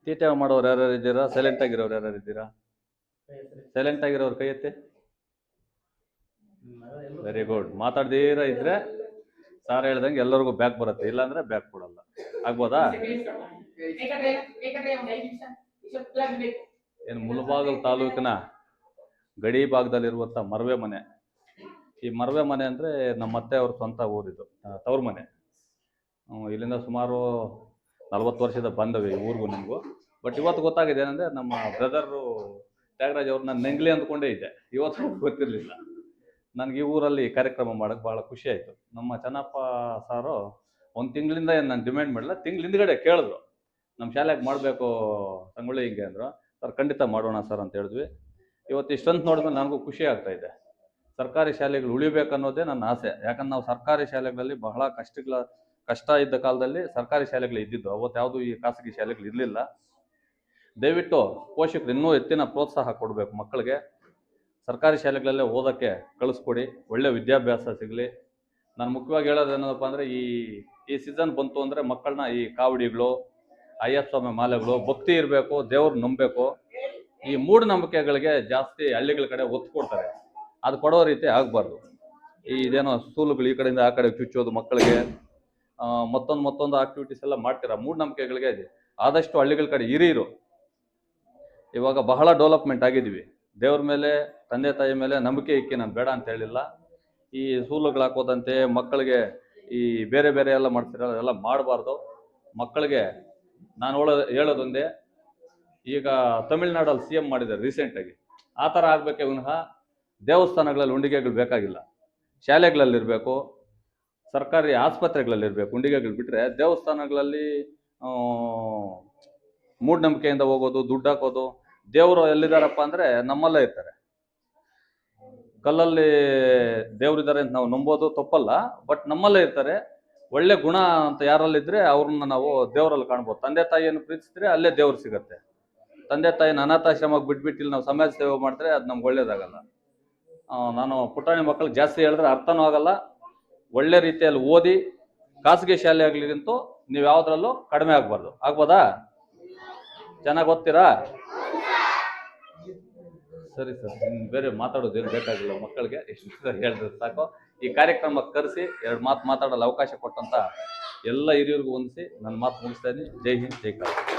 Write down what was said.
ತೀಟೆ ಮಾಡೋರು ಯಾರ್ಯಾರು ಇದ್ದೀರಾ? ಸೈಲೆಂಟ್ ಆಗಿರೋರು ಯಾರ್ಯಾರು ಇದ್ದೀರಾ? ಸೈಲೆಂಟ್ ಆಗಿರೋರು ಕೈ ಎತ್ತಿ. Very good. ಮಾತಾಡ್ದೀರ ಇದ್ರೆ ಸಾರ್ ಹೇಳ್ದಂಗೆ ಎಲ್ಲರಿಗೂ ಬ್ಯಾಕ್ ಬರುತ್ತೆ, ಇಲ್ಲಾಂದ್ರೆ ಬ್ಯಾಕ್ ಕೊಡಲ್ಲ. ಆಗ್ಬೋದಾ? ಏನು ಮುಳಬಾಗಿಲು ತಾಲೂಕಿನ ಗಡಿ ಭಾಗದಲ್ಲಿರುವಂಥ ಮರವೆ ಮನೆ. ಈ ಮರವೆ ಮನೆ ಅಂದರೆ ನಮ್ಮ ಅತ್ತೆ ಅವ್ರ ಸ್ವಂತ ಊರಿದು, ತವ್ರ ಮನೆ. ಇಲ್ಲಿಂದ ಸುಮಾರು 40 ವರ್ಷದ ಬಂದವೆ ಈ ಊರಿಗೂ ನಮಗೂ. ಬಟ್ ಇವತ್ತು ಗೊತ್ತಾಗಿದೆ ಏನಂದರೆ, ನಮ್ಮ ಬ್ರದರು ತ್ಯಾಗರಾಜ್ ಅವ್ರು ನಾನು ನೆಂಗ್ಲಿ ಅಂದ್ಕೊಂಡೇ ಇದ್ದೆ, ಇವತ್ತು ಗೊತ್ತಿರಲಿಲ್ಲ. ನನಗೆ ಈ ಊರಲ್ಲಿ ಕಾರ್ಯಕ್ರಮ ಮಾಡೋಕ್ಕೆ ಭಾಳ ಖುಷಿ ಆಯಿತು. ನಮ್ಮ ಚೆನ್ನಪ್ಪ ಸಾರು 1 ತಿಂಗಳಿಂದ ಏನು ನಾನು ಡಿಮ್ಯಾಂಡ್ ಮಾಡಿಲ್ಲ, ತಿಂಗಳ ಹಿಂದ್ಗಡೆ ಕೇಳಿದ್ರು, ನಮ್ಮ ಶಾಲೆಗೆ ಮಾಡಬೇಕು ಸಂಗೊಳ್ಳಿ ಹಿಂಗೆ ಅಂದರು. ಸರ್ ಖಂಡಿತ ಮಾಡೋಣ ಸರ್ ಅಂತ ಹೇಳಿದ್ವಿ. ಇವತ್ತು ಇಷ್ಟೊಂದು ನೋಡಿದ್ರೆ ನನಗೂ ಖುಷಿ ಆಗ್ತಾ ಇದೆ. ಸರ್ಕಾರಿ ಶಾಲೆಗಳು ಉಳಿಬೇಕನ್ನೋದೇ ನನ್ನ ಆಸೆ. ಯಾಕಂದ್ರೆ ನಾವು ಸರ್ಕಾರಿ ಶಾಲೆಗಳಲ್ಲಿ ಬಹಳ ಕಷ್ಟ ಇದ್ದ ಕಾಲದಲ್ಲಿ ಸರ್ಕಾರಿ ಶಾಲೆಗಳು ಇದ್ದಿದ್ದು, ಅವತ್ತು ಯಾವುದು ಈ ಖಾಸಗಿ ಶಾಲೆಗಳು ಇರಲಿಲ್ಲ. ದಯವಿಟ್ಟು ಪೋಷಕರು ಇನ್ನೂ ಹೆಚ್ಚಿನ ಪ್ರೋತ್ಸಾಹ ಕೊಡಬೇಕು ಮಕ್ಕಳಿಗೆ. ಸರ್ಕಾರಿ ಶಾಲೆಗಳಲ್ಲೇ ಓದೋಕ್ಕೆ ಕಳಿಸ್ಕೊಡಿ, ಒಳ್ಳೆ ವಿದ್ಯಾಭ್ಯಾಸ ಸಿಗಲಿ. ನಾನು ಮುಖ್ಯವಾಗಿ ಹೇಳೋದು ಏನಪ್ಪ ಅಂದರೆ, ಈ ಸೀಸನ್ ಬಂತು ಅಂದರೆ ಮಕ್ಕಳನ್ನ ಈ ಕಾವಡಿಗಳು, ಅಯ್ಯಪ್ಪ ಸ್ವಾಮಿ ಮಾಲೆಗಳು, ಭಕ್ತಿ ಇರಬೇಕು, ದೇವ್ರು ನಂಬಬೇಕು. ಈ ಮೂಢನಂಬಿಕೆಗಳಿಗೆ ಜಾಸ್ತಿ ಹಳ್ಳಿಗಳ ಕಡೆ ಒತ್ತು ಕೊಡ್ತಾರೆ, ಅದು ಕೊಡೋ ರೀತಿ ಆಗಬಾರ್ದು. ಇದೇನೋ ಸ್ಕೂಲುಗಳು ಈ ಕಡೆಯಿಂದ ಆ ಕಡೆ ಚುಚ್ಚೋದು ಮಕ್ಕಳಿಗೆ, ಮತ್ತೊಂದು ಆಕ್ಟಿವಿಟೀಸ್ ಎಲ್ಲ ಮಾಡ್ತೀರಾ. ಮೂಢನಂಬಿಕೆಗಳಿಗೆ ಆದಷ್ಟು ಹಳ್ಳಿಗಳ ಕಡೆ ಹಿರಿಯರು ಇವಾಗ ಬಹಳ ಡೆವಲಪ್ಮೆಂಟ್ ಆಗಿದ್ದೀವಿ. ದೇವ್ರ ಮೇಲೆ, ತಂದೆ ತಾಯಿ ಮೇಲೆ ನಂಬಿಕೆ ಇಕ್ಕಿ ನಾನು ಬೇಡ ಅಂತ ಹೇಳಿಲ್ಲ. ಈ ಸೂಲುಗಳು ಹಾಕೋದಂತೆ ಮಕ್ಕಳಿಗೆ ಈ ಬೇರೆ ಬೇರೆ ಎಲ್ಲ ಮಾಡ್ತಿರಲ್ಲ, ಎಲ್ಲ ಮಾಡಬಾರ್ದು. ಮಕ್ಕಳಿಗೆ ನಾನು ಹೇಳೋದೊಂದೇ, ಈಗ ತಮಿಳ್ನಾಡಲ್ಲಿ CM ಮಾಡಿದ್ದಾರೆ ರೀಸೆಂಟಾಗಿ, ಆ ಥರ ಆಗಬೇಕೆ ವಿನಃ ದೇವಸ್ಥಾನಗಳಲ್ಲಿ ಉಂಡಿಗೆಗಳು ಬೇಕಾಗಿಲ್ಲ. ಶಾಲೆಗಳಲ್ಲಿರಬೇಕು, ಸರ್ಕಾರಿ ಆಸ್ಪತ್ರೆಗಳಲ್ಲಿರಬೇಕು ಉಂಡಿಗೆಗಳು. ಬಿಟ್ಟರೆ ದೇವಸ್ಥಾನಗಳಲ್ಲಿ ಮೂಢನಂಬಿಕೆಯಿಂದ ಹೋಗೋದು, ದುಡ್ಡು ಹಾಕೋದು. ದೇವರು ಎಲ್ಲಿದ್ದಾರಪ್ಪ ಅಂದರೆ ನಮ್ಮಲ್ಲೇ ಇರ್ತಾರೆ. ಕಲ್ಲಲ್ಲಿ ದೇವರಿದ್ದಾರೆ ಅಂತ ನಾವು ನಂಬೋದು ತಪ್ಪಲ್ಲ, ಬಟ್ ನಮ್ಮಲ್ಲೇ ಇರ್ತಾರೆ. ಒಳ್ಳೆ ಗುಣ ಅಂತ ಯಾರಲ್ಲಿದ್ದರೆ ಅವ್ರನ್ನ ನಾವು ದೇವರಲ್ಲಿ ಕಾಣ್ಬೋದು. ತಂದೆ ತಾಯಿಯನ್ನು ಪ್ರೀತಿಸಿದ್ರೆ ಅಲ್ಲೇ ದೇವ್ರು ಸಿಗುತ್ತೆ. ತಂದೆ ತಾಯಿನ ಅನಾಥಾಶ್ರಮಕ್ಕೆ ಬಿಟ್ಬಿಟ್ಟು ಇಲ್ಲಿ ನಾವು ಸಮಾಜ ಸೇವೆ ಮಾಡಿದ್ರೆ ಅದು ನಮ್ಗೆ ಒಳ್ಳೇದಾಗಲ್ಲ. ನಾನು ಪುಟಾಣಿ ಮಕ್ಕಳಿಗೆ ಜಾಸ್ತಿ ಹೇಳಿದ್ರೆ ಅರ್ಥನೂ ಆಗಲ್ಲ. ಒಳ್ಳೆ ರೀತಿಯಲ್ಲಿ ಓದಿ ಖಾಸಗಿ ಶಾಲೆ ಆಗ್ಲಿಗಂತೂ ನೀವು ಯಾವುದ್ರಲ್ಲೂ ಕಡಿಮೆ ಆಗಬಾರ್ದು. ಆಗ್ಬೋದಾ? ಚೆನ್ನಾಗಿ ಓದ್ತೀರಾ? ಸರಿ ಸರ್, ಇನ್ನು ಬೇರೆ ಮಾತಾಡೋದೇನು ಬೇಕಾಗಿಲ್ಲ. ಮಕ್ಕಳಿಗೆ ಎಷ್ಟು ಹೇಳಿದ್ರೆ ಸಾಕು. ಈ ಕಾರ್ಯಕ್ರಮಕ್ಕೆ ಕರೆಸಿ 2 ಮಾತು ಮಾತಾಡಲು ಅವಕಾಶ ಕೊಟ್ಟಂತ ಎಲ್ಲ ಹಿರಿಯರಿಗೂ ಹೊಂದಿಸಿ ನನ್ನ ಮಾತು ಮುಗಿಸ್ತಾ ಇದ್ದೀನಿ. ಜೈ ಹಿಂದ್, ಜೈ ಕರ್ನಾಟಕ.